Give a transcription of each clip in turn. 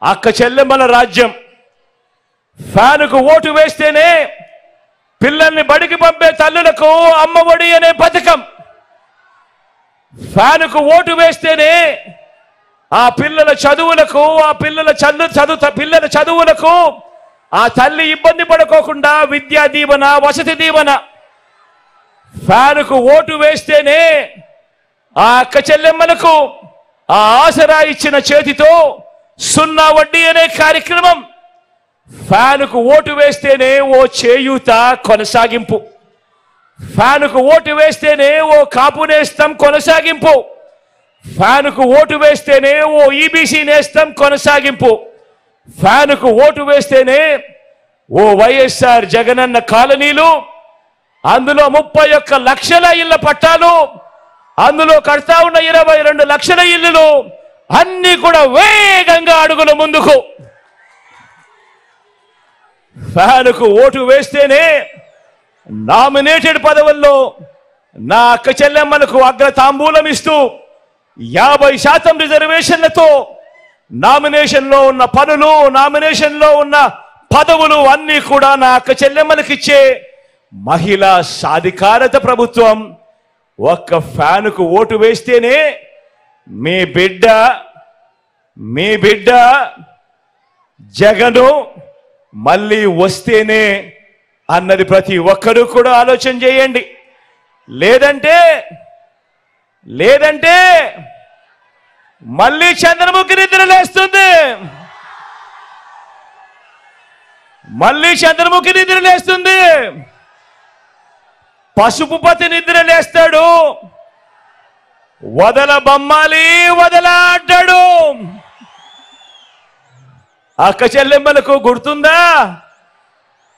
అక్క చెల్లెమ్మల రాజ్యం. ఫ్యానుకు ఓటు వేస్తేనే పిల్లల్ని బడికి పంపే తల్లులకు అమ్మఒడి అనే పథకం. ఫ్యానుకు ఓటు వేస్తేనే ఆ పిల్లల చదువులకు పిల్లల చదువులకు ఆ తల్లి ఇబ్బంది పడుకోకుండా విద్యా దీవెన, వసతి దీవెన. ఫ్యానుకు ఓటు వేస్తేనే ఆ అక్క చెల్లెమ్మలకు ఆ ఆసరా ఇచ్చిన చేతితో 0 వడ్డీ అనే కార్యక్రమం. ఫ్యానుకు ఓటు వేస్తేనే ఓ చేయూత కొనసాగింపు. ఫ్యానుకు ఓటు వేస్తేనే ఓ కాపు నేస్తం కొనసాగింపు. ఫ్యానుకు ఓటు వేస్తేనే ఓ ఈబీసీ నేస్తం కొనసాగింపు. ఫ్యానుకు ఓటు వేస్తేనే ఓ వైఎస్ఆర్ జగనన్న కాలనీలు, అందులో 31 లక్షల ఇళ్ల పట్టాలు, అందులో కడతా ఉన్న 22 లక్షల ఇల్లులు అన్ని కూడా వేగంగా అడుగుల ముందుకు. ఫ్యానుకు ఓటు వేస్తేనే నామినేటెడ్ పదవుల్లో నా అక్క చెల్లెమ్మలకు అగ్ర తాంబూలం ఇస్తూ 50% రిజర్వేషన్లతో నామినేషన్లో ఉన్న పనులు, నామినేషన్లో ఉన్న పదవులు అన్నీ కూడా నా అక్క చెల్లెమ్మలకు ఇచ్చే మహిళా సాధికారత ప్రభుత్వం. ఒక్క ఫ్యానుకు ఓటు వేస్తేనే మీ బిడ్డ జగను మళ్ళీ వస్తేనే అన్నది ప్రతి ఒక్కరూ కూడా ఆలోచన చేయండి. లేదంటే మళ్ళీ చంద్రముఖి నిద్ర లేస్తుంది. పసుపుపతి నిద్ర లేస్తాడు. వదల బొమ్మాలి వదల అంటాడు. అక్క చెల్లెమ్మలకు గుర్తుందా?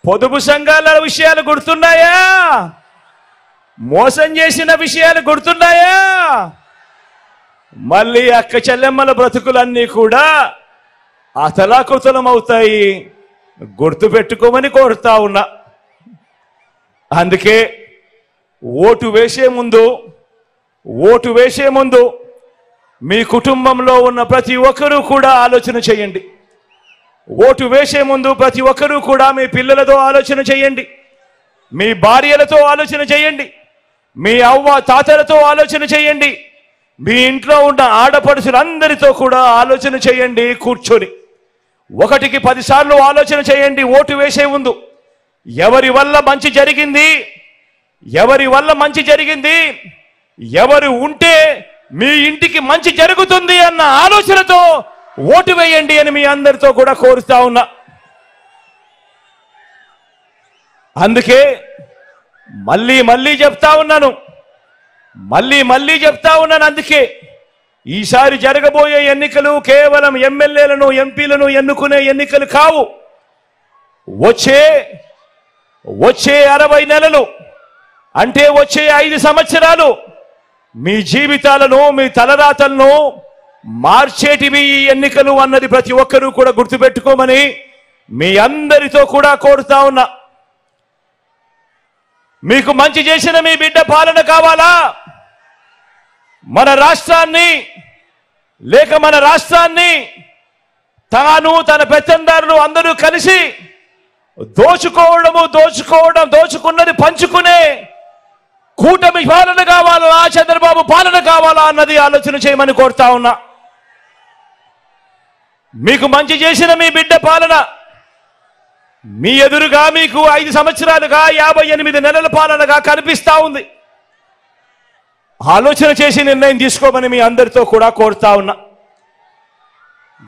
పొదుపు సంఘాల విషయాలు గుర్తున్నాయా? మోసం చేసిన విషయాలు గుర్తున్నాయా? మళ్ళీ అక్క చెల్లెమ్మల బ్రతుకులన్నీ కూడా అతలాకుతలం అవుతాయి. గుర్తు పెట్టుకోమని కోరుతా ఉన్నా. అందుకే ఓటు వేసే ముందు మీ కుటుంబంలో ఉన్న ప్రతి ఒక్కరూ కూడా ఆలోచన చేయండి. ఓటు వేసే ముందు ప్రతి ఒక్కరూ కూడా మీ పిల్లలతో ఆలోచన చేయండి, మీ భార్యలతో ఆలోచన చేయండి, మీ అవ్వ తాతలతో ఆలోచన చేయండి, మీ ఇంట్లో ఉన్న ఆడపడుచులందరితో కూడా ఆలోచన చేయండి. కూర్చొని 1కి 10 సార్లు ఆలోచన చేయండి. ఓటు వేసే ముందు ఎవరి వల్ల మంచి జరిగింది, ఎవరు ఉంటే మీ ఇంటికి మంచి జరుగుతుంది అన్న ఆలోచనతో ఓటు వేయండి అని మీ అందరితో కూడా కోరుతా ఉన్నా. అందుకే మళ్ళీ చెప్తా ఉన్నాను. అందుకే ఈసారి జరగబోయే ఎన్నికలు కేవలం ఎమ్మెల్యేలను, ఎంపీలను ఎన్నుకునే ఎన్నికలు కావు. వచ్చే 60 నెలలు అంటే వచ్చే 5 సంవత్సరాలు మీ జీవితాలను, మీ తలరాతలను మార్చేటివి ఈ ఎన్నికలు అన్నది ప్రతి ఒక్కరూ కూడా గుర్తుపెట్టుకోమని మీ అందరితో కూడా కోరుతా ఉన్నా. మీకు మంచి చేసిన మీ బిడ్డ పాలన కావాలా? మన రాష్ట్రాన్ని తాను తన పెత్తందారులు అందరూ కలిసి దోచుకున్నది పంచుకునే కూటమి పాలన కావాలా, చంద్రబాబు పాలన కావాలా అన్నది ఆలోచన చేయమని కోరుతా ఉన్నా. మీకు మంచి చేసిన మీ బిడ్డ పాలన మీ ఎదురుగా మీకు 5 సంవత్సరాలుగా 58 నెలల పాలనగా కనిపిస్తా ఉంది. ఆలోచన చేసి నిర్ణయం తీసుకోమని మీ అందరితో కూడా కోరుతా ఉన్నా.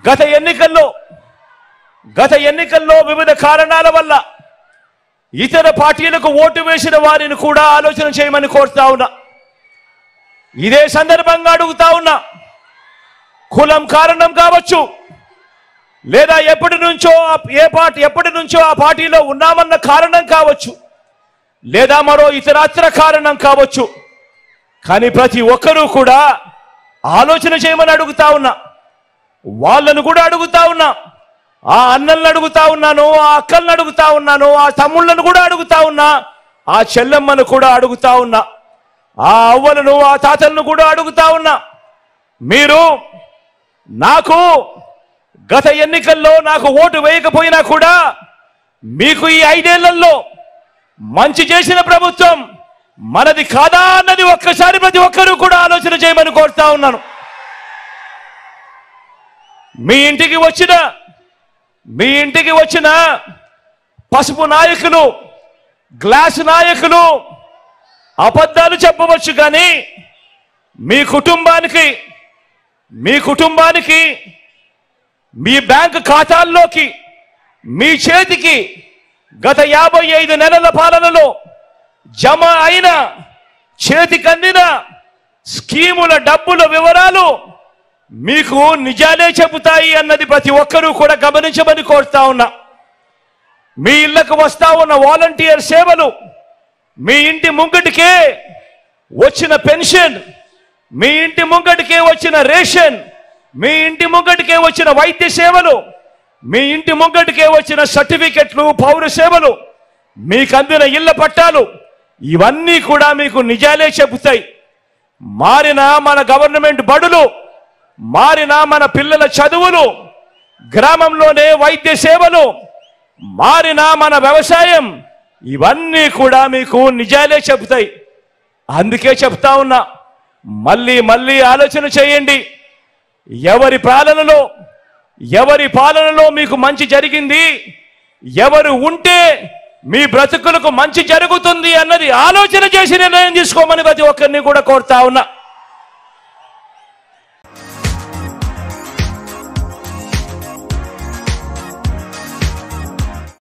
గత ఎన్నికల్లో వివిధ కారణాల వల్ల ఇతర పార్టీలకు ఓటు వేసిన వారిని కూడా ఆలోచన చేయమని కోరుతా ఉన్నా. ఇదే సందర్భంగా అడుగుతా ఉన్నా. కులం కారణం కావచ్చు, లేదా ఎప్పటి నుంచో ఆ పార్టీలో ఉన్నామన్న కారణం కావచ్చు, లేదా మరో ఇతరత్ర కారణం కావచ్చు. కానీ ప్రతి ఒక్కరూ కూడా ఆలోచన చేయమని అడుగుతా ఉన్నా. వాళ్ళను కూడా అడుగుతా ఉన్నా. ఆ అన్నలను అడుగుతా ఉన్నాను, ఆ అక్కలను అడుగుతా ఉన్నాను, ఆ తమ్ముళ్ళను కూడా అడుగుతా ఉన్నా, ఆ చెల్లెమ్మను కూడా అడుగుతా ఉన్నా, ఆ అవ్వలను, ఆ తాతలను కూడా అడుగుతా ఉన్నా. మీరు నాకు గత ఎన్నికల్లో నాకు ఓటు వేయకపోయినా కూడా మీకు ఈ 5 ఏళ్లలో మంచి చేసిన ప్రభుత్వం మనది కాదా అన్నది ఒక్కసారి ప్రతి ఒక్కరూ కూడా ఆలోచన చేయమని కోరుతా ఉన్నాను. మీ ఇంటికి వచ్చిన పసుపు నాయకులు, గ్లాస్ నాయకులు అబద్ధాలు చెప్పవచ్చు, కానీ మీ కుటుంబానికి మీ బ్యాంకు ఖాతాల్లోకి మీ చేతికి గత 55 నెలల పాలనలో జమ అయిన చేతికందిన స్కీముల డబ్బుల వివరాలు మీకు నిజాలే చెబుతాయి అన్నది ప్రతి ఒక్కరూ కూడా గమనించమని కోరుతా ఉన్నా. మీ ఇళ్లకు వస్తా ఉన్న వాలంటీర్ సేవలు, మీ ఇంటి ముంగటికే వచ్చిన పెన్షన్, మీ ఇంటి ముంగటికే వచ్చిన రేషన్, మీ ఇంటి ముంగటికే వచ్చిన వైద్య సేవలు, మీ ఇంటి ముంగటికే వచ్చిన సర్టిఫికెట్లు, పౌర సేవలు, మీకు అందిన ఇళ్ల పట్టాలు, ఇవన్నీ కూడా మీకు నిజాలే చెబుతాయి. మారిన మన గవర్నమెంట్ బడులు, మారిన మన పిల్లల చదువులు, గ్రామంలోనే వైద్య సేవలు, మారిన మన వ్యవసాయం, ఇవన్నీ కూడా మీకు నిజాలే చెబుతాయి. అందుకే చెప్తా ఉన్నా, మళ్ళీ ఆలోచన చేయండి. ఎవరి పాలనలో మీకు మంచి జరిగింది, ఎవరు ఉంటే మీ బ్రతుకులకు మంచి జరుగుతుంది అన్నది ఆలోచన చేసి నిర్ణయం తీసుకోమని ప్రతి ఒక్కరిని కూడా కోరుతా ఉన్నా.